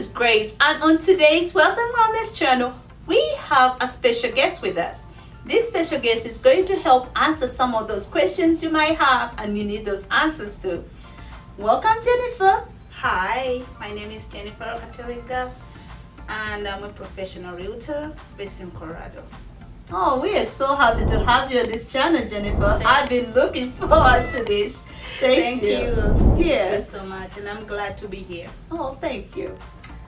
is Grace, and on today's Wealth and Wellness channel, we have a special guest with us. This special guest is going to help answer some of those questions you might have and you need those answers to. Welcome, Jennifer. Hi, my name is Jennifer Cultivating, and I'm a professional realtor based in Colorado. Oh, we are so happy to have you on this channel, Jennifer. I've been looking forward to this. Thank you. Thank Yes. you so much, and I'm glad to be here. Oh, thank you.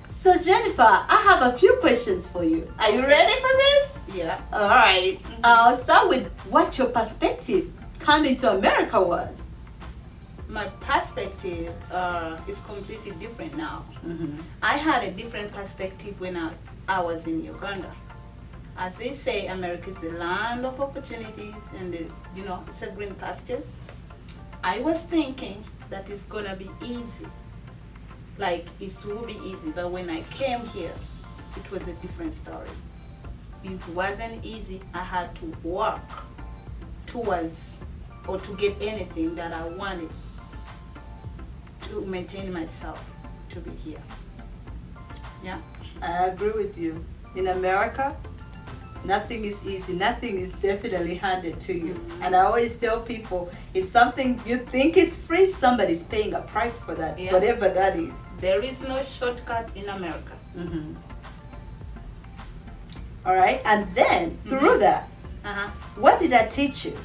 So, Jennifer, I have a few questions for you. Are you ready for this? Yeah. All right. I'll start with what your perspective coming to America was. My perspective is completely different now. Mm-hmm. I had a different perspective when I was in Uganda. As they say, America is the land of opportunities and it's a green pastures. I was thinking that it's gonna be easy. Like it will be easy, but when I came here, it was a different story. It wasn't easy. I had to work towards or to get anything that I wanted to maintain myself to be here. Yeah. I agree with you. In America, nothing is easy. Nothing is definitely handed to you. Mm-hmm. And I always tell people, if something you think is free, somebody's paying a price for that, Yeah. whatever that is. There is no shortcut in America. Mm-hmm. All right. And then, through that, Uh-huh. what did that teach you?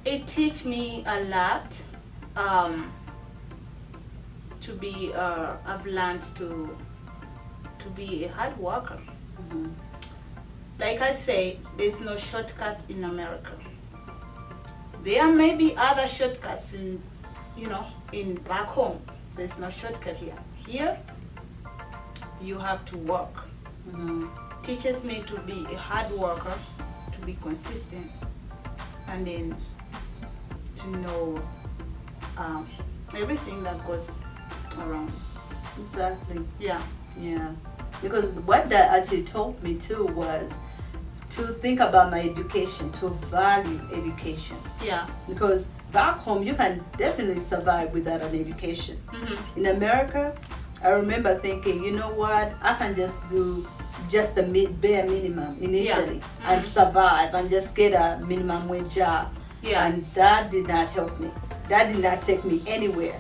It teach me a lot. I've learned to be a hard worker. Mm-hmm. Like I say, there's no shortcut in America. There may be other shortcuts in back home. There's no shortcut here. Here, you have to work. Mm-hmm. Teaches me to be a hard worker, to be consistent, and then to know everything that goes around. Exactly. Yeah. Yeah. Because what that actually taught me too was to think about my education, to value education. Yeah. Because back home, you can definitely survive without an education. Mm-hmm. In America, I remember thinking, you know what, I can just do just the bare minimum initially and survive and just get a minimum wage job. Yeah. And that did not help me. That did not take me anywhere.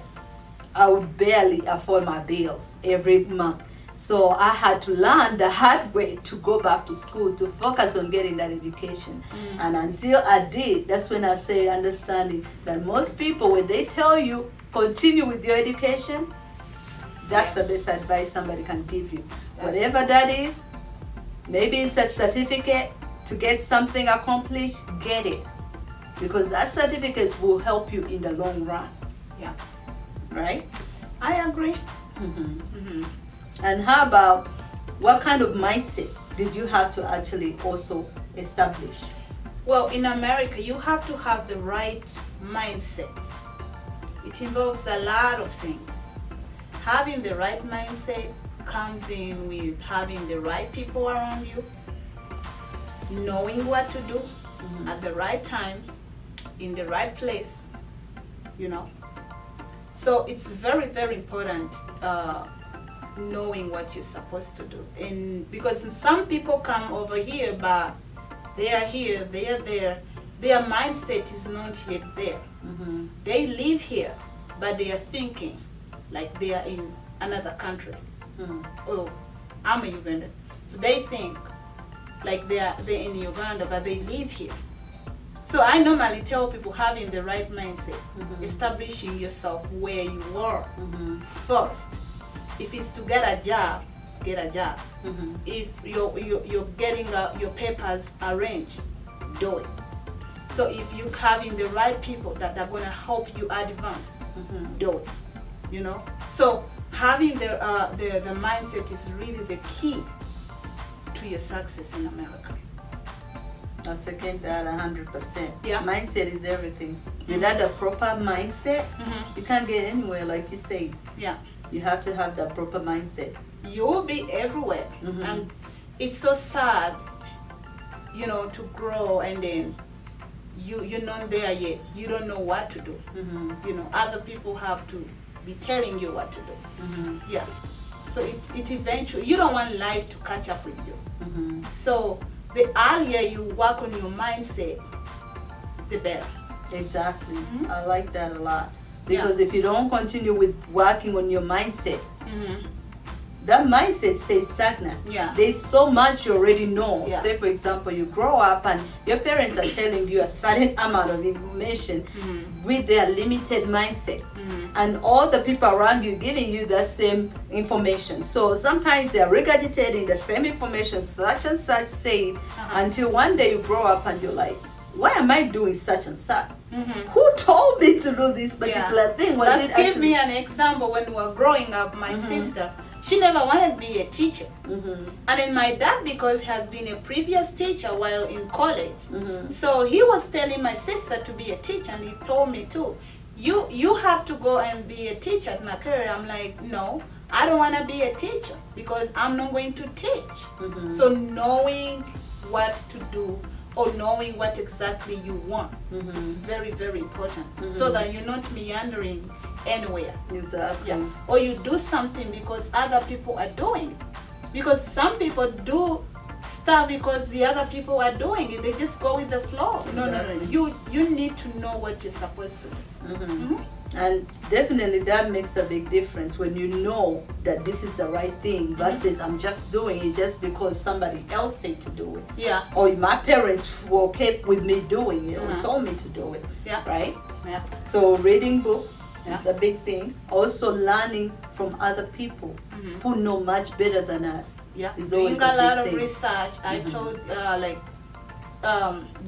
I would barely afford my bills every month. So I had to learn the hard way to go back to school, to focus on getting that education. And until I did, that's when I say understanding that most people, when they tell you continue with your education, that's the best advice somebody can give you. Whatever that is, maybe it's a certificate to get something accomplished, get it. Because that certificate will help you in the long run. Yeah. Right? I agree. Mm-hmm. Mm-hmm. And how about what kind of mindset did you have to actually also establish? Well, in America, you have to have the right mindset. It involves a lot of things. Having the right mindset comes in with having the right people around you, knowing what to do at the right time, in the right place, So it's very, very important knowing what you're supposed to do. And because some people come over here, but they are here, they are there, their mindset is not yet there. Mm-hmm. They live here, but they are thinking like they are in another country. Oh, I'm a Ugandan. So they think like they're in Uganda, but they live here. So I normally tell people having the right mindset, establishing yourself where you are first. If it's to get a job, get a job. If you're getting your papers arranged, do it. So if you're having the right people that are gonna help you advance, do it. So having the mindset is really the key to your success in America. I second that 100%. Yeah. Mindset is everything. Without the proper mindset, you can't get anywhere, like you say. Yeah. You have to have the proper mindset. You will be everywhere. And it's so sad, to grow and then you're not there yet. You don't know what to do. Other people have to be telling you what to do. Yeah. So it eventually, you don't want life to catch up with you. So the earlier you work on your mindset, the better. Exactly. I like that a lot. Because if you don't continue with working on your mindset, that mindset stays stagnant. Yeah. There's so much you already know. Yeah. Say, for example, you grow up and your parents are telling you a certain amount of information with their limited mindset. And all the people around you giving you the same information. So sometimes they're regurgitating the same information, such and such said, until one day you grow up and you're like, why am I doing such and such? Who told me to do this particular thing? Was Let's it give actually... me an example. When we were growing up, my sister, she never wanted to be a teacher. And then my dad, because he has been a previous teacher while in college, so he was telling my sister to be a teacher, and he told me too, you have to go and be a teacher at my career. I'm like, no, I don't want to be a teacher because I'm not going to teach. So knowing what to do or knowing what exactly you want is very, very important, so that you're not meandering anywhere. Exactly. Yeah. Or you do something because other people are doing it. Because some people do stuff because the other people are doing it. They just go with the flow. No. You need to know what you're supposed to do. And definitely that makes a big difference when you know that this is the right thing versus I'm just doing it just because somebody else said to do it. Yeah. Or my parents were okay with me doing it or told me to do it. Yeah. Right? Yeah. So reading books is a big thing. Also learning from other people who know much better than us. Yeah. Is Doing always a lot big of thing. research. I told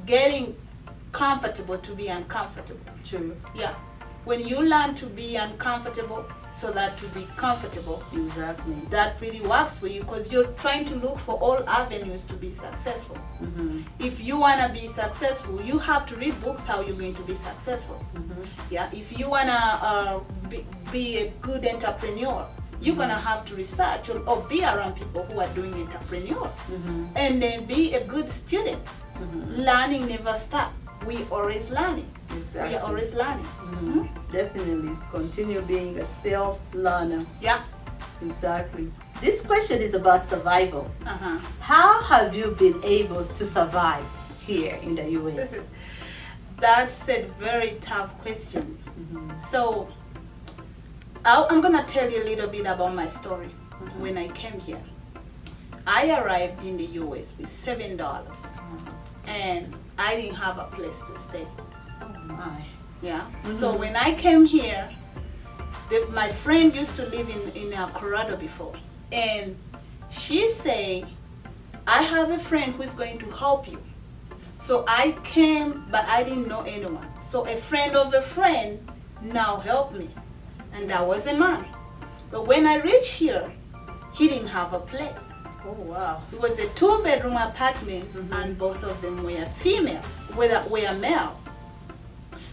getting comfortable to be uncomfortable. True. Yeah. When you learn to be uncomfortable so that to be comfortable, Exactly. that really works for you, because you're trying to look for all avenues to be successful. If you want to be successful, you have to read books how you're going to be successful. Yeah. If you want to be a good entrepreneur, you're going to have to research or be around people who are doing entrepreneurial. And then be a good student. Learning never stops. We always learning. Exactly. We are always learning. Definitely continue being a self-learner. Yeah. Exactly. This question is about survival. Uh-huh. How have you been able to survive here in the US? That's a very tough question. So I'm gonna tell you a little bit about my story. When I came here, I arrived in the US with $7, and I didn't have a place to stay. Oh my. Yeah. So when I came here, my friend used to live in Colorado before, and she said, I have a friend who's going to help you. So I came, but I didn't know anyone. So a friend of a friend now helped me, and that was a man. But when I reached here, he didn't have a place. Oh wow. It was a 2-bedroom apartment, and both of them were female, were male.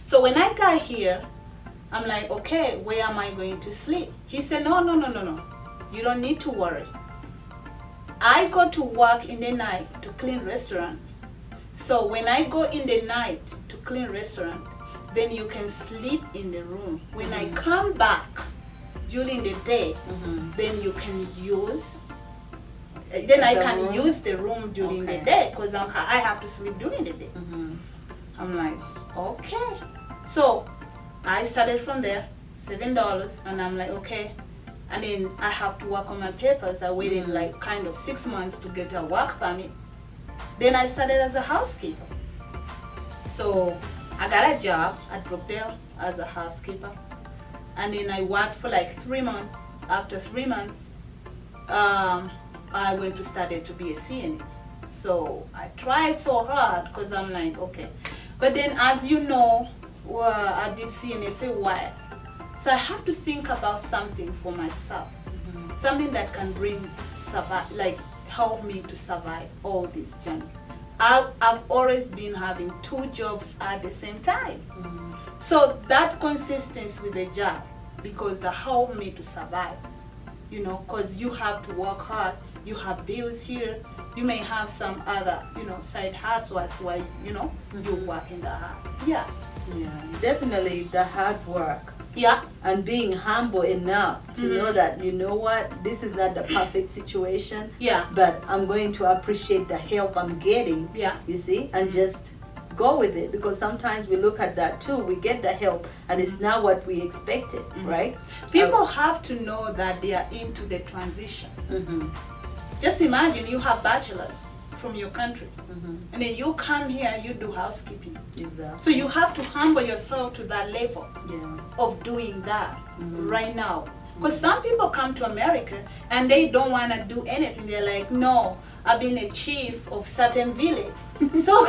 So when I got here, I'm like, okay, where am I going to sleep? He said, no. You don't need to worry. I go to work in the night to clean restaurant. So when I go in the night to clean restaurant, then you can sleep in the room. When I come back during the day, then you can use. Then I can use the room during the day because I have to sleep during the day. I'm like, okay. So I started from there, $7, and I'm like, okay. And then I have to work on my papers. I waited like kind of 6 months to get a work permit. Then I started as a housekeeper. So I got a job at Brookdale as a housekeeper. And then I worked for like 3 months. After 3 months, I went to study to be a CNA. So I tried so hard because I'm like, okay. But then as you know, I did CNA for a while. So I have to think about something for myself. Something that can help me to survive all this journey. I've always been having 2 jobs at the same time. So that consistency with the job, because that helped me to survive. Because you have to work hard. You have bills here. You may have some other, side hustles while, you work in the hard. Yeah. Yeah, definitely the hard work Yeah. and being humble enough to know that, you know what, this is not the perfect situation, Yeah. but I'm going to appreciate the help I'm getting, Yeah. you see, and just go with it, because sometimes we look at that too. We get the help and it's not what we expected, right? People have to know that they are into the transition. Mm-hmm. Just imagine you have bachelors from your country, and then you come here, you do housekeeping. Exactly. So you have to humble yourself to that level Yeah. of doing that right now. Because some people come to America and they don't want to do anything. They're like, no, I've been a chief of certain village. So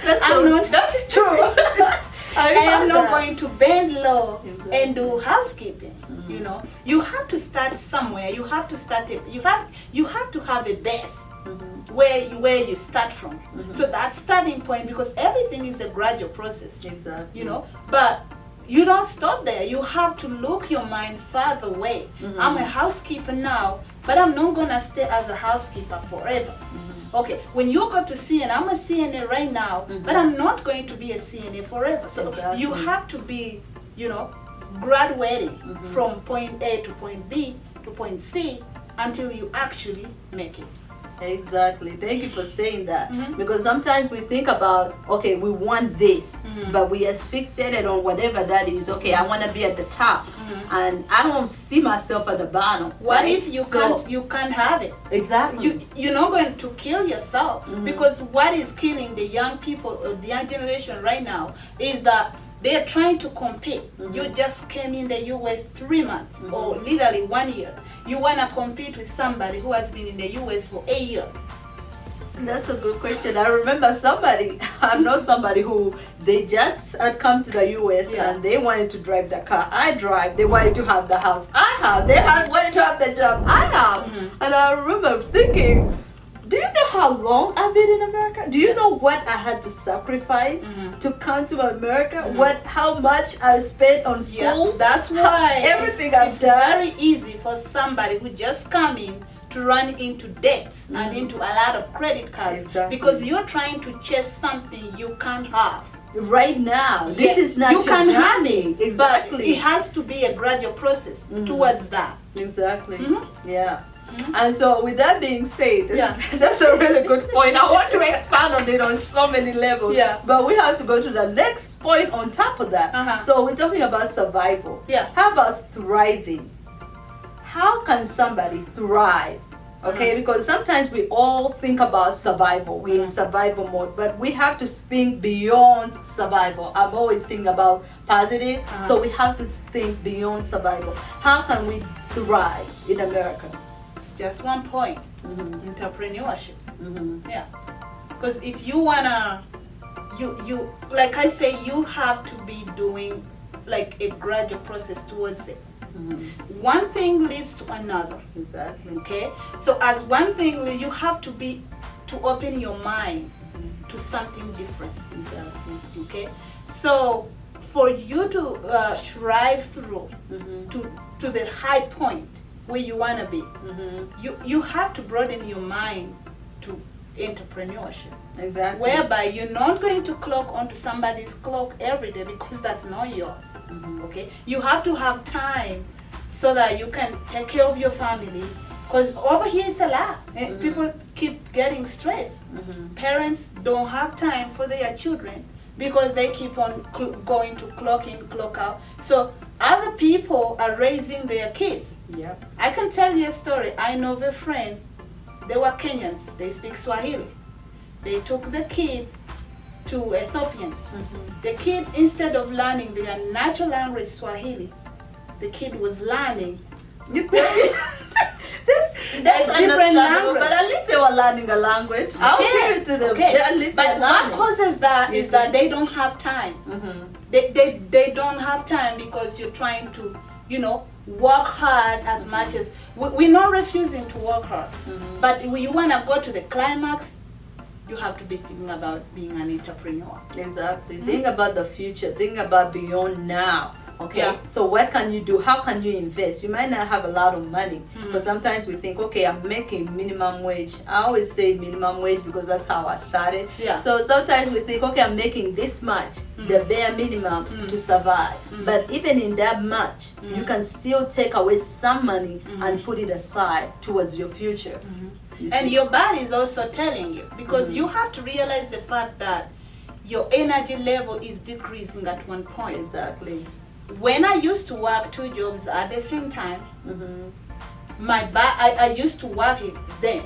that's true. I am not going to bend low Exactly. and do housekeeping. You know, you have to start somewhere. You have to start it. You have to have a base where you start from. So that starting point, because everything is a gradual process. Exactly. You know, but you don't stop there. You have to look your mind farther away. I'm a housekeeper now, but I'm not gonna stay as a housekeeper forever. Okay, when you go to CNA, I'm a CNA right now, but I'm not going to be a CNA forever. So Exactly. you have to be, you know, graduating from point A to point B to point C until you actually make it. Exactly. Thank you for saying that. Because sometimes we think about, okay, we want this, but we are fixated on whatever that is. Okay, I want to be at the top, and I don't see myself at the bottom. What right? if you can't have it? Exactly. You're not going to kill yourself, because what is killing the young people, the young generation right now, is that they're trying to compete. You just came in the US 3 months or literally 1 year. You want to compete with somebody who has been in the US for 8 years. That's a good question. I remember I know somebody who they just had come to the US and they wanted to drive the car I drive. They wanted to have the house I have. They wanted to have the job I have. And I remember thinking, do you know how long I've been in America? Do you know what I had to sacrifice to come to America? How much I spent on school? Yeah, that's why everything I've done. It's very easy for somebody who just come in to run into debts and into a lot of credit cards, Exactly. because you're trying to chase something you can't have. Right now, this is not you your can have journey. it, Exactly. but it has to be a gradual process towards that. Exactly. Yeah. And so, with that being said, that's a really good point. I want to expand on it on so many levels. Yeah. But we have to go to the next point on top of that. So, we're talking about survival. Yeah. How about thriving? How can somebody thrive? Okay, because sometimes we all think about survival. We're in survival mode, but we have to think beyond survival. I'm always thinking about positive, so we have to think beyond survival. How can we thrive in America? It's just one point: entrepreneurship. Yeah, because if you wanna, you like I say, you have to be doing like a gradual process towards it. One thing leads to another. Exactly. Okay, so as one thing leads, you have to open your mind to something different. Exactly. Okay, so for you to strive through to the high point where you want to be, you have to broaden your mind to entrepreneurship. Exactly. Whereby you're not going to clock onto somebody's clock every day, because that's not yours. Okay, you have to have time so that you can take care of your family, because over here it's a lot. People keep getting stressed. Parents don't have time for their children because they keep on going to clock in, clock out. So other people are raising their kids. Yep. I can tell you a story. I know of a friend. They were Kenyans. They speak Swahili. They took the kid to Ethiopians. The kid, instead of learning their natural language Swahili, the kid was learning that's a different language. But at least they were learning a language. I'll give it to them. Okay. At least but what causes that is that they don't have time. They don't have time because you're trying to, work hard as much as... We're not refusing to work hard. But when you want to go to the climax, you have to be thinking about being an entrepreneur. Exactly. Think about the future. Think about beyond now. Okay, Yeah. so what can you do? How can you invest? You might not have a lot of money, but sometimes we think, okay, I'm making minimum wage. I always say minimum wage because that's how I started. Yeah. So sometimes we think, okay, I'm making this much, the bare minimum to survive. But even in that much, you can still take away some money and put it aside towards your future. You And see? your body is also telling you, because you have to realize the fact that your energy level is decreasing at one point. Exactly. When I used to work 2 jobs at the same time, I used to work it then,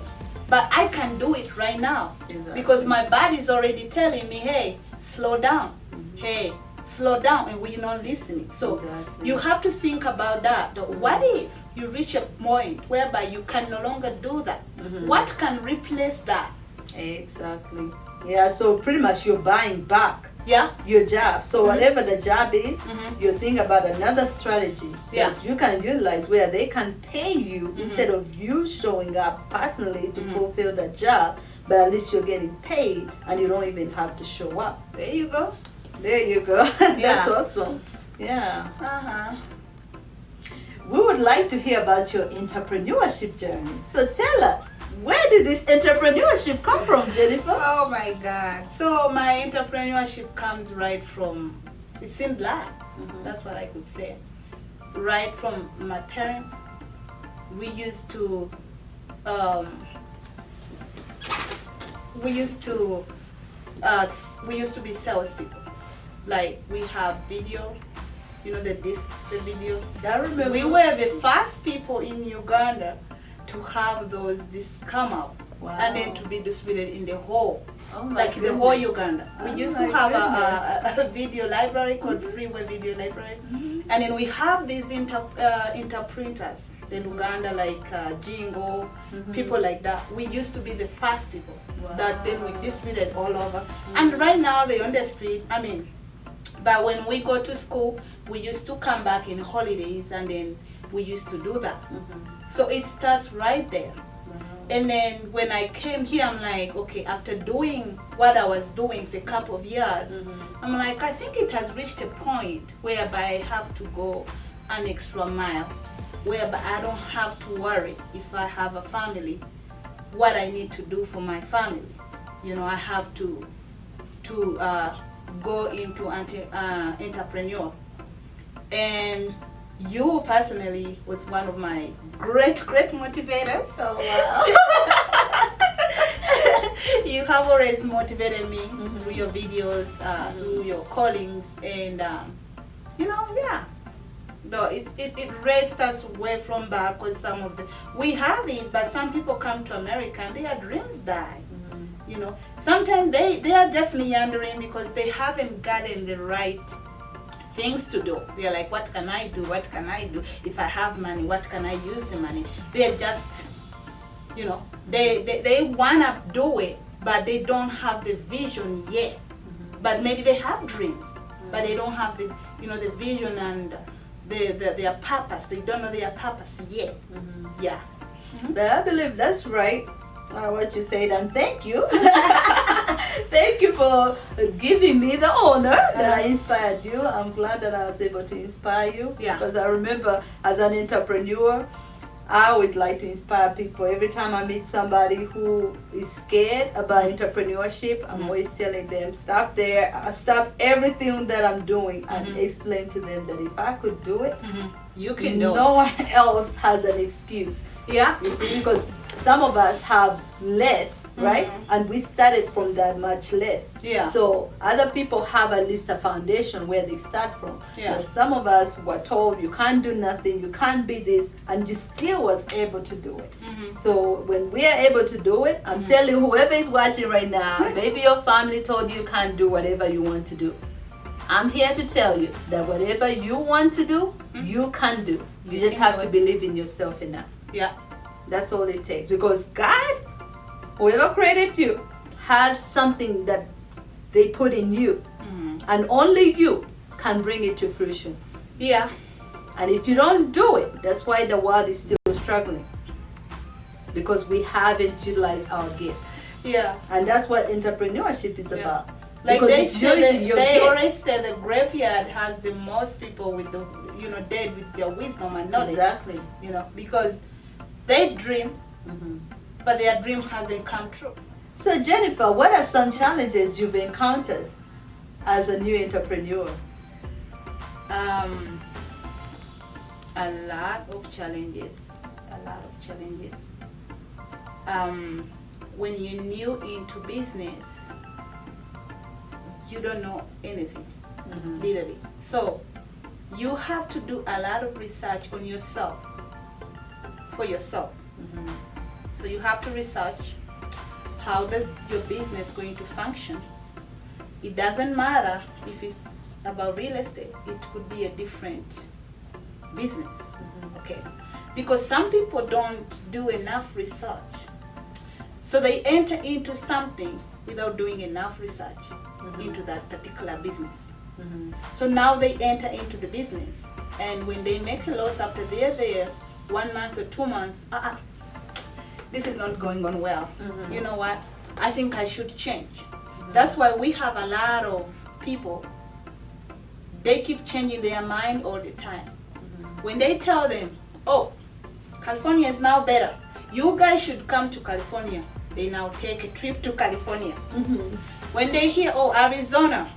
but I can do it right now. Exactly. Because my body is already telling me, hey, slow down. Hey, slow down, and we're not listening. So Exactly. you have to think about that. What if you reach a point whereby you can no longer do that? What can replace that? Exactly. Yeah, so pretty much you're buying back Yeah. your job. So whatever the job is, you think about another strategy Yeah. that you can utilize where they can pay you instead of you showing up personally to fulfill the job, but at least you're getting paid and you don't even have to show up. There you go. There you go. That's Yeah. awesome. Yeah. Uh-huh. We would like to hear about your entrepreneurship journey. So tell us, where did this entrepreneurship come from, Jennifer? Oh my God. So my entrepreneurship comes right from, it's in blood. That's what I could say. Right from my parents. We used to be salespeople. Like, we have video, the discs, the video. I remember. We were the first people in Uganda to have those discs come out. Wow. And then to be distributed in the whole, Oh my like the whole goodness. Uganda. We Oh used my to have goodness. a video library called Freeway Video Library. And then we have these interpreters, the Uganda, like Jingo, people like that. We used to be the first people that then we distributed all over. And right now they're on the street. But when we go to school, we used to come back in holidays, and then we used to do that. So it starts right there. And then when I came here, I'm like, okay, after doing what I was doing for a couple of years, I'm like, I think it has reached a point whereby I have to go an extra mile, whereby I don't have to worry if I have a family, what I need to do for my family. I have to go into entrepreneurial. And you personally was one of my great motivators. Oh, wow. You have always motivated me through your videos, through your callings, and yeah. No, it raised us way from back, because we have it, but some people come to America and their dreams die. Sometimes they are just meandering because they haven't gotten the right things to do. They're like, what can I do? What can I do? If I have money, what can I use the money? They're just, they want to do it, but they don't have the vision yet. But maybe they have dreams, but they don't have the, the vision and their purpose. They don't know their purpose yet. Yeah. But I believe that's right, what you said, and thank you. Thank you for giving me the honor that I inspired you. I'm glad that I was able to inspire you. Yeah. Because I remember as an entrepreneur, I always like to inspire people. Every time I meet somebody who is scared about entrepreneurship, I'm always telling them, stop there, stop everything that I'm doing, and explain to them that if I could do it, You can do no one else has an excuse. Yeah. You see, because some of us have less, right? And we started from that much less. Yeah. So other people have at least a foundation where they start from. Yeah. But some of us were told you can't do nothing, you can't be this, and you still was able to do it. So when we are able to do it, I'm telling you, whoever is watching right now, maybe your family told you can't do whatever you want to do. I'm here to tell you that whatever you want to do, you can do. You just have to believe in yourself enough. Yeah. That's all it takes. Because God, whoever created you, has something that they put in you. And only you can bring it to fruition. Yeah. And if you don't do it, that's why the world is still struggling. Because we haven't utilized our gifts. Yeah. And that's what entrepreneurship is about. Like Because they it's say, using your they gift. always say the graveyard has the most people with the, dead with their wisdom and knowledge. Exactly. Because they dream, Mm-hmm. but their dream hasn't come true. So Jennifer, what are some challenges you've encountered as a new entrepreneur? A lot of challenges. When you're new into business, you don't know anything, Mm-hmm. literally. So you have to do a lot of research on yourself, for yourself. Mm-hmm. So you have to research how does your business going to function. It doesn't matter if it's about real estate. It could be a different business. Mm-hmm. Okay, because some people don't do enough research, so they enter into something without doing enough research Mm-hmm. into that particular business. Mm-hmm. So now they enter into the business, and when they make a loss after they're there 1 month or 2 months, this is not going on well. Mm-hmm. You know what, I think I should change. Mm-hmm. That's why we have a lot of people, they keep changing their mind all the time. Mm-hmm. When they tell them, oh, California is now better, you guys should come to California, they now take a trip to California. Mm-hmm. When they hear, oh, Arizona,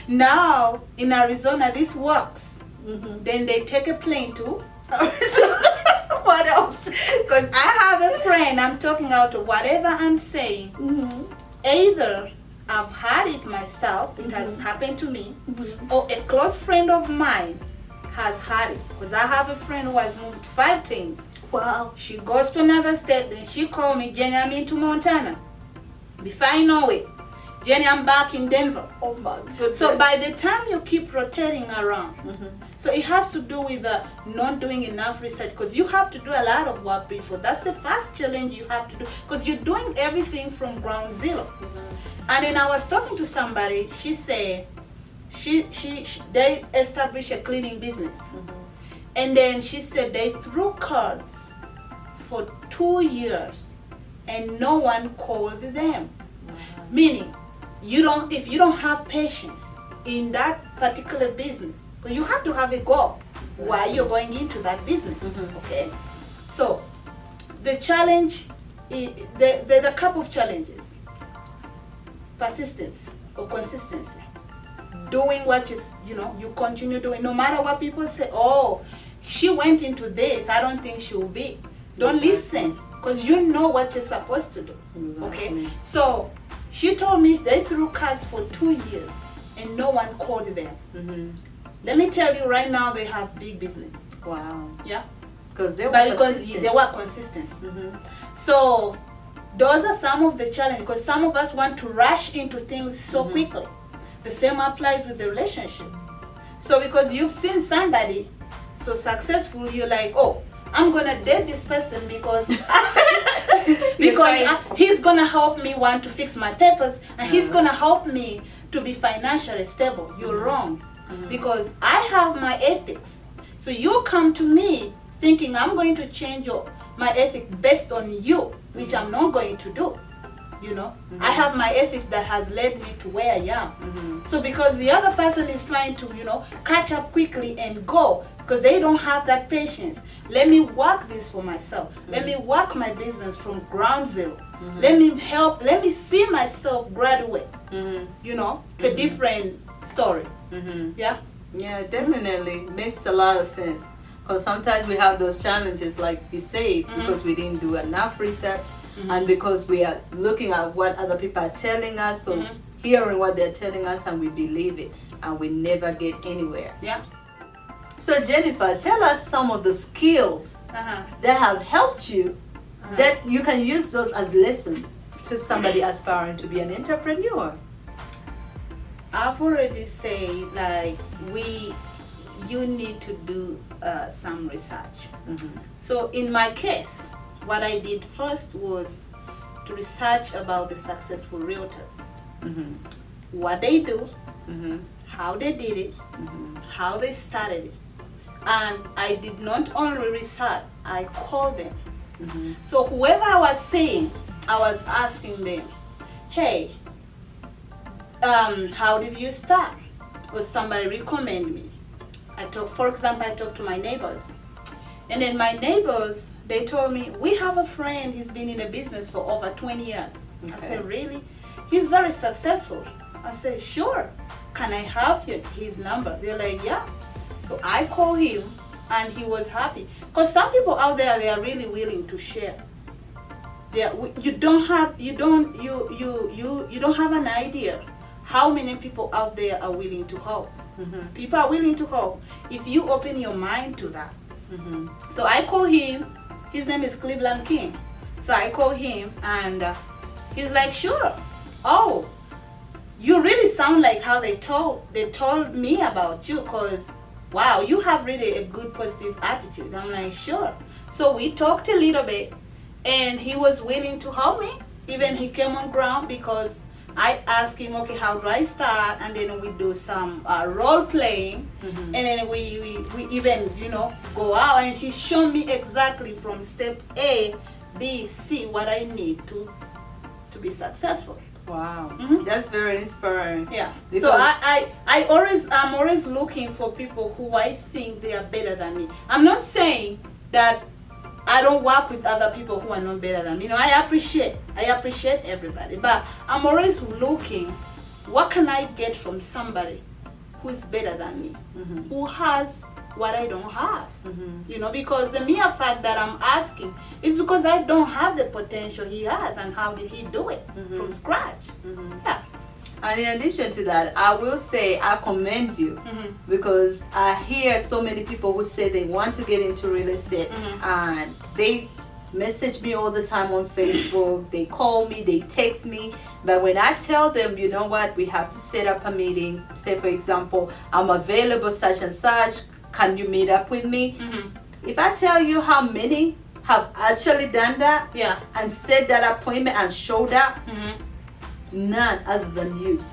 now in Arizona this works, Mm-hmm. then they take a plane to Arizona. What else? because I have a friend, I'm talking out of whatever I'm saying. Mm-hmm. Either I've had it myself, it has Mhm. happened to me, Mm-hmm. or a close friend of mine has had it. Because I have a friend who has moved 5 times. Wow. She goes to another state, then she called me, Jenny, I'm into Montana. Before I know it, Jenny, I'm back in Denver. Oh my goodness. So by the time you keep rotating around, Mm-hmm. so it has to do with not doing enough research, because you have to do a lot of work before. That's the first challenge you have to do, because you're doing everything from ground zero. Mm-hmm. And then I was talking to somebody, she said they established a cleaning business. Mm-hmm. And then she said they threw cards for 2 years and no one called them. Meaning, if you don't have patience in that particular business, but you have to have a goal while you're going into that business. Mhm. Okay? So the challenge there's a couple of challenges. Persistence or consistency. Doing what you continue doing, no matter what people say. Oh, she went into this, I don't think she will be. Don't listen, because you know what you're supposed to do. Okay? Exactly. So she told me they threw cards for 2 years and no one called them. Mm-hmm. Let me tell you right now, they have big business. Wow. Yeah? Because they were But because persistent. they were consistent. Mm-hmm. So those are some of the challenges, because some of us want to rush into things so Mhm. quickly. The same applies with the relationship. So because you've seen somebody so successful, you're like, oh, I'm gonna date this person because he's gonna help me want to fix my papers, and he's gonna help me to be financially stable. You're wrong, because I have my ethics. So you come to me thinking I'm going to change my ethic based on you, which I'm not going to do. I have my ethic that has led me to where I am. So because the other person is trying to catch up quickly and go, because they don't have that patience, let me work this for myself. Let me work my business from ground zero. Let me see myself graduate to a different story. Yeah. Yeah, definitely makes a lot of sense. Because sometimes we have those challenges, like you said, because we didn't do enough research, and because we are looking at what other people are telling us, so hearing what they're telling us, and we believe it, and we never get anywhere. Yeah. So Jennifer, tell us some of the skills that have helped you, that you can use those as lesson to somebody aspiring to be an entrepreneur. I've already said, like, you need to do some research. So in my case, what I did first was to research about the successful realtors. What they do, how they did it, how they started it. And I did not only research, I called them. So whoever I was seeing, I was asking them, hey, how did you start? Or somebody recommend me? For example, I talked to my neighbors. And then my neighbors, they told me, we have a friend, he's been in the business for over 20 years. Okay. I said, really? He's very successful. I said, sure. Can I have his number? They're like, yeah. So I called him and he was happy. Because some people out there, they are really willing to share. You don't have an idea how many people out there are willing to help. Mm-hmm. People are willing to help if you open your mind to that. Mm-hmm. So I call him. His name is Cleveland King. So I call him and he's like, sure. Oh, you really sound like how they told me about you, because wow, you have really a good positive attitude. I'm like, sure. So we talked a little bit and he was willing to help me. Even he came on ground because I asked him, okay, how do I start? And then we do some role playing. Mm-hmm. And then we even, go out, and he showed me exactly from step A, B, C, what I need to be successful. Wow, mm-hmm. That's very inspiring. Yeah. So I'm always looking for people who I think they are better than me. I'm not saying that I don't work with other people who are not better than me. I appreciate everybody, but I'm always looking, what can I get from somebody who is better than me, mm-hmm. who has what I don't have, mm-hmm. Because the mere fact that I'm asking is because I don't have the potential he has, and how did he do it mm-hmm. from scratch? Mm-hmm. Yeah. And in addition to that, I will say I commend you, mm-hmm. because I hear so many people who say they want to get into real estate, mm-hmm. and they message me all the time on Facebook, they call me, they text me, but when I tell them, you know what, we have to set up a meeting, say for example, I'm available such and such, can you meet up with me? Mm-hmm. If I tell you how many have actually done that, yeah, and set that appointment and showed up, mm-hmm. none other than you.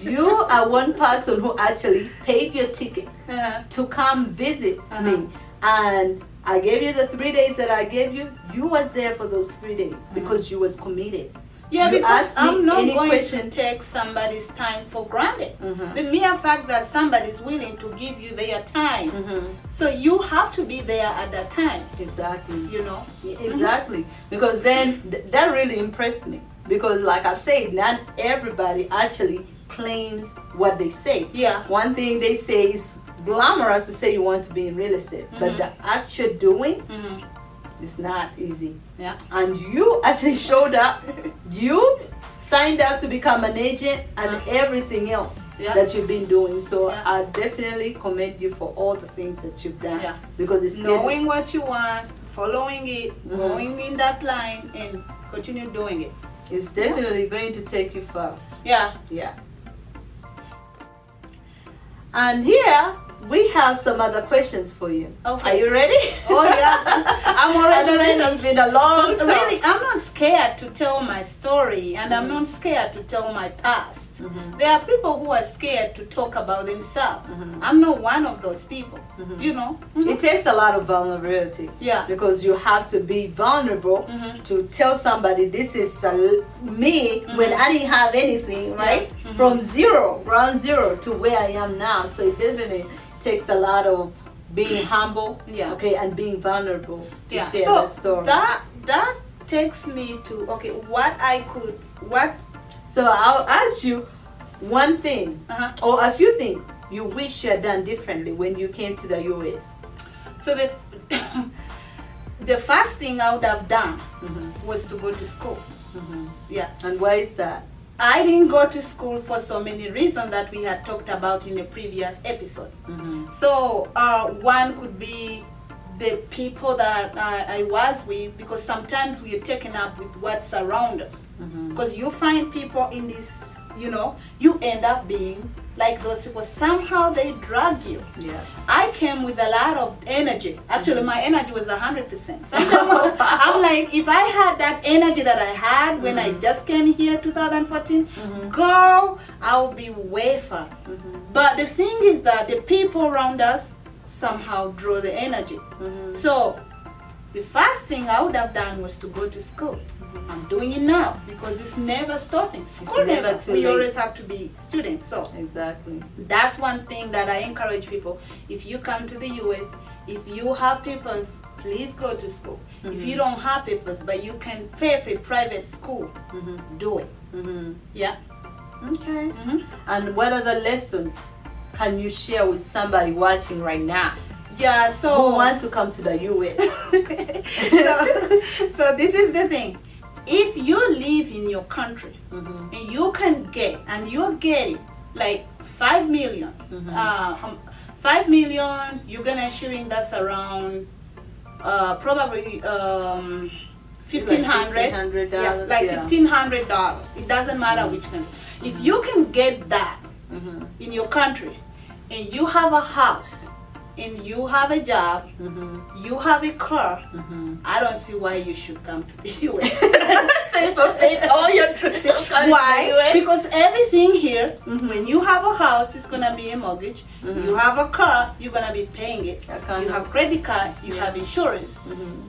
You are one person who actually paid your ticket uh-huh. to come visit uh-huh. me, and I gave you the 3 days that I gave you. You was there for those 3 days uh-huh. because you was committed. Yeah, you because I'm not going to take somebody's time for granted. Mm-hmm. The mere fact that somebody's willing to give you their time, mm-hmm. so you have to be there at that time. Exactly. Mm-hmm. Exactly. Because then that really impressed me. Because like I said, not everybody actually claims what they say. Yeah. One thing they say is glamorous to say you want to be in real estate, mm-hmm. but the actual doing mm-hmm. is not easy. Yeah. And you actually showed up. You signed up to become an agent and everything else that you've been doing. So I definitely commend you for all the things that you've done. Yeah. Because it's knowing what you want, following it, mm-hmm. going in that line, and continue doing it. It's definitely going to take you far. Yeah. Yeah. And here we have some other questions for you. Okay. Are you ready? Oh yeah. I'm already ready. This has been a long time. Really, I'm not scared to tell my story, and I'm not scared to tell my past. Mm-hmm. There are people who are scared to talk about themselves. Mm-hmm. I'm not one of those people. Mm-hmm. Mm-hmm. It takes a lot of vulnerability. Yeah. Because you have to be vulnerable mm-hmm. to tell somebody this is the me mm-hmm. when I didn't have anything, right? Yeah. Mm-hmm. From ground zero to where I am now. So it definitely takes a lot of being humble, okay, and being vulnerable to share that story. That takes me to So I'll ask you one thing or a few things you wish you had done differently when you came to the US. So the first thing I would have done mm-hmm. was to go to school. Mm-hmm. Yeah. And why is that? I didn't go to school for so many reasons that we had talked about in a previous episode. Mm-hmm. So one could be the people that I was with, because sometimes we are taken up with what's around us. Because you find people in this, you end up being like those people. Somehow they drag you. Yeah. I came with a lot of energy. Actually, my energy was 100%. I'm like, if I had that energy that I had when I just came here 2014, girl, I would be way far. But the thing is that the people around us somehow draw the energy. So the first thing I would have done was to go to school. I'm doing it now because it's never stopping. School never. We always have to be students. So exactly, that's one thing that I encourage people. If you come to the US, if you have papers, please go to school. If you don't have papers, but you can pay for a private school, do it. Yeah. Okay. And what other lessons can you share with somebody watching right now? Yeah. So who wants to come to the US? so this is the thing. If you live in your country and you can get, and you're getting like 5 million, 5 million, you're gonna assuring that's around probably $1,500. Yeah, like $1,500. It doesn't matter which country. If you can get that in your country, and you have a house, and you have a job, you have a car, I don't see why you should come to the US. All your why? Because everything here, when you have a house, it's gonna be a mortgage. You have a car, you're gonna be paying it. You have credit card, you have insurance.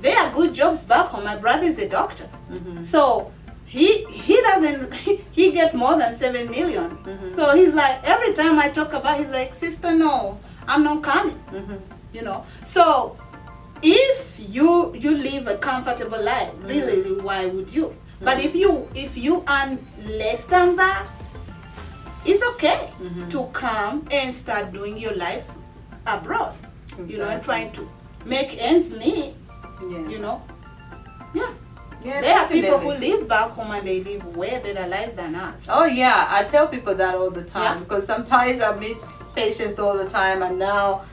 There are good jobs back home. My brother is a doctor, so he doesn't he get more than 7 million. So he's like, every time I talk about, he's like, sister, no, I'm not coming. You know, so if you live a comfortable life, really, why would you? But if you earn less than that, it's okay to come and start doing your life abroad. You know, and trying to make ends meet. You know, yeah, there are people who live back home and they live way better life than us. Oh yeah, I tell people that all the time because sometimes I meet patients all the time, and now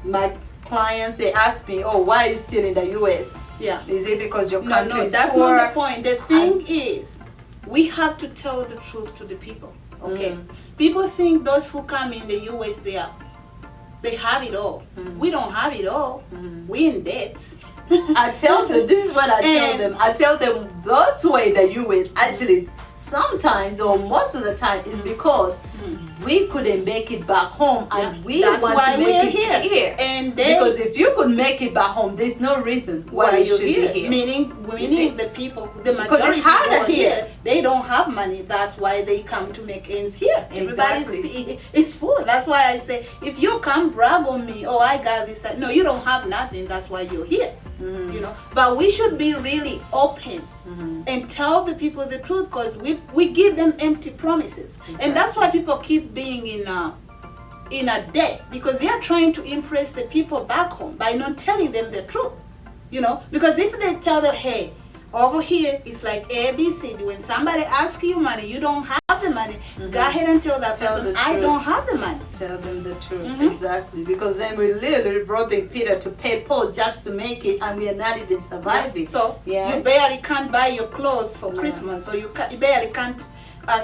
my clients, they ask me, oh, why are you still in the US? Yeah. Is it because your country is that's poor? not the point. The thing is, we have to tell the truth to the people. Okay. People think those who come in the US, they have it all. We don't have it all. We in debt. I tell them, this is what I tell them. I tell them those who are in the US, actually, sometimes or most of the time is because we couldn't make it back home, and we want to make it here. And because if you could make it back home, there's no reason why you should be here. Meaning the people, the majority it's harder here, they don't have money. That's why they come to make ends here. Exactly. It's full. That's why I say, if you come brag on me, oh, I got this. No, you don't have nothing. That's why you're here. You know, but we should be really open and tell the people the truth, because we give them empty promises. And that's why people keep being in a debt, because they are trying to impress the people back home by not telling them the truth. You know, because if they tell them, hey, over here it's like ABC, when somebody asks you money, you don't have the money, go ahead and tell that person, I don't have the money. Tell them the truth. Exactly, because then we literally robbing Peter to pay Paul just to make it, and we are not even surviving. So you barely can't buy your clothes for Christmas, so you barely can't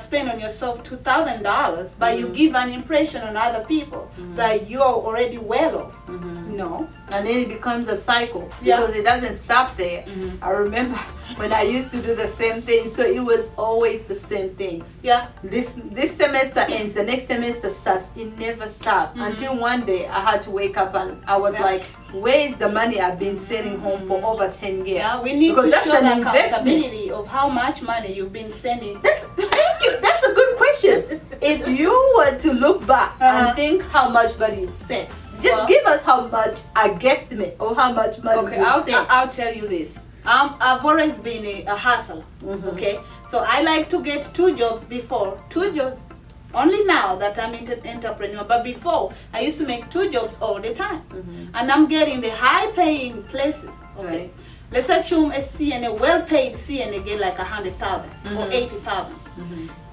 spend on yourself $2,000, but you give an impression on other people that you're already well off. No. And then it becomes a cycle, because it doesn't stop there. I remember when I used to do the same thing, so it was always the same thing. This semester ends, the next semester starts. It never stops until one day I had to wake up and I was like, where is the money I've been sending home for over 10 years? We need to show the accountability of how much money you've been sending. Thank you. That's a good question. If you were to look back and think how much money you sent, just give us how much a guesstimate of how much money you sent. I'll tell you this. I've always been a hustler. Okay, so I like to get 2 jobs before. 2 jobs. Only now that I'm an entrepreneur, but before I used to make 2 jobs all the time, and I'm getting the high-paying places. Okay, let's assume a CNA, well-paid CNA, get like 100,000 or 80,000.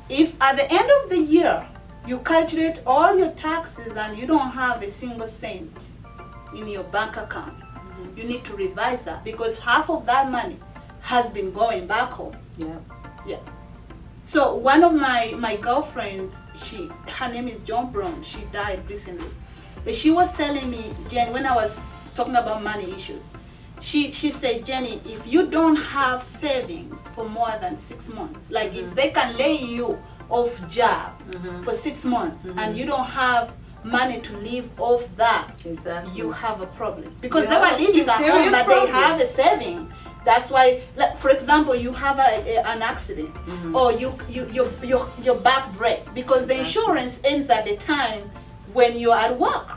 If at the end of the year you calculate all your taxes and you don't have a single cent in your bank account, you need to revise that, because half of that money has been going back home. So one of my girlfriends, her name is John Brown. She died recently, but she was telling me, Jen, when I was talking about money issues, she said, Jenny, if you don't have savings for more than 6 months, like if they can lay you off job for 6 months and you don't have money to live off that, Exactly. you have a problem. Because Yeah. they were living at Serious home, but problem. they have a saving. That's why, like, for example, you have an accident, or your back break, because the Exactly. insurance ends at the time when you're at work.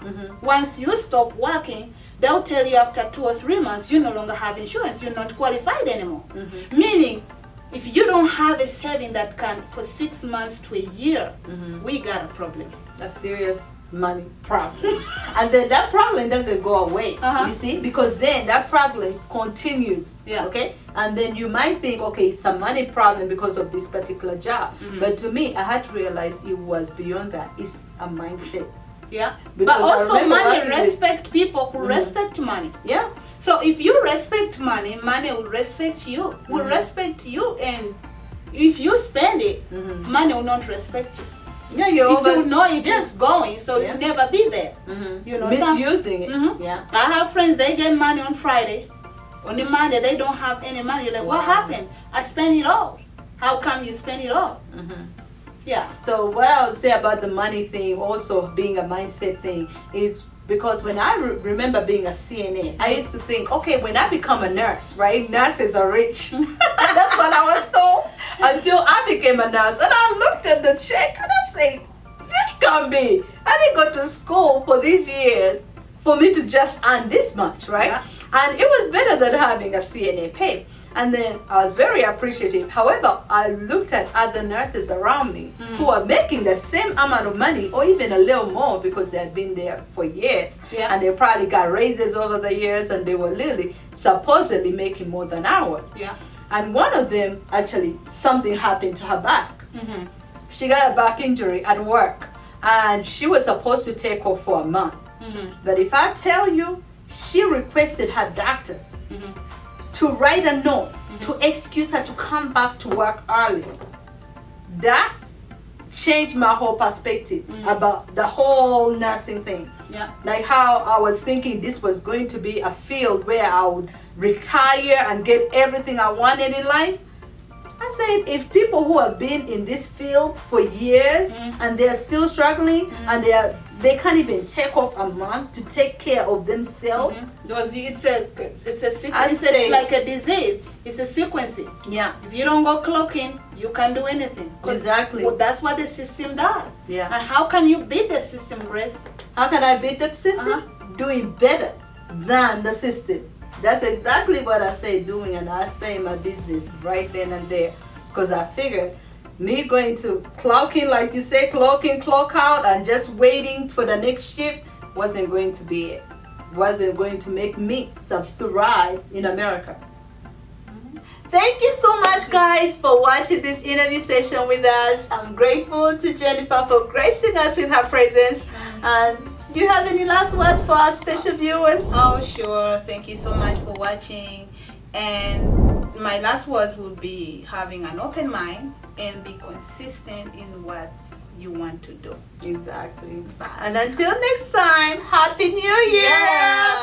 Once you stop working, they'll tell you after 2 or 3 months you no longer have insurance, you're not qualified anymore. Meaning, if you don't have a saving that can for 6 months to a year, we got a problem. A serious money problem. And then that problem doesn't go away, you see, because then that problem continues. Yeah. Okay, and then you might think, okay, it's a money problem because of this particular job, but to me, I had to realize it was beyond that. It's a mindset. Yeah, Because but I also remember money working with- respect people who respect money. Yeah. So if you respect money, money will respect you. Will respect you, and if you spend it, money will not respect you. Yeah, you It always will know it is going, so Yeah. you'll never be there. You know, misusing it. Mhm. Yeah. I have friends, they get money on Friday. On the Monday, they don't have any money. You're like, what Wow. happened? I spent it all. How come you spend it all? Yeah. So what I would say about the money thing, also being a mindset thing, is because when I remember being a CNA, I used to think, okay, when I become a nurse, right, nurses are rich. That's what I was told until I became a nurse. And I looked at the check and I said, this can't be. I didn't go to school for these years for me to just earn this much, right? Yeah. And it was better than having a CNA pay. And then I was very appreciative. However, I looked at other nurses around me who are making the same amount of money or even a little more because they had been there for years. Yeah. And they probably got raises over the years and they were literally supposedly making more than ours. Yeah. And one of them, actually, something happened to her back. She got a back injury at work and she was supposed to take off for a month. But if I tell you, she requested her doctor to write a note to excuse her to come back to work early. That changed my whole perspective about the whole nursing thing. Yeah. Like how I was thinking this was going to be a field where I would retire and get everything I wanted in life. I said, if people who have been in this field for years and they're still struggling and they can't even take off a month to take care of themselves. Because it's a sequence. I It's say- like a disease. It's a sequencing. Yeah. If you don't go clocking, you can't do anything. 'Cause Exactly. that's what the system does. Yeah. And how can you beat the system, Grace? How can I beat the system? Doing better than the system. That's exactly what I stay doing, and I stay in my business right then and there. Because I figured me going to clock in, like you say, clock in, clock out, and just waiting for the next shift wasn't going to be it. Wasn't going to make me thrive in America. Thank you so much, guys, for watching this interview session with us. I'm grateful to Jennifer for gracing us with her presence. And do you have any last words for our special viewers? Oh, sure. Thank you so much for watching. And my last words would be having an open mind and be consistent in what you want to do. Exactly. And until next time, Happy New Year! Yeah.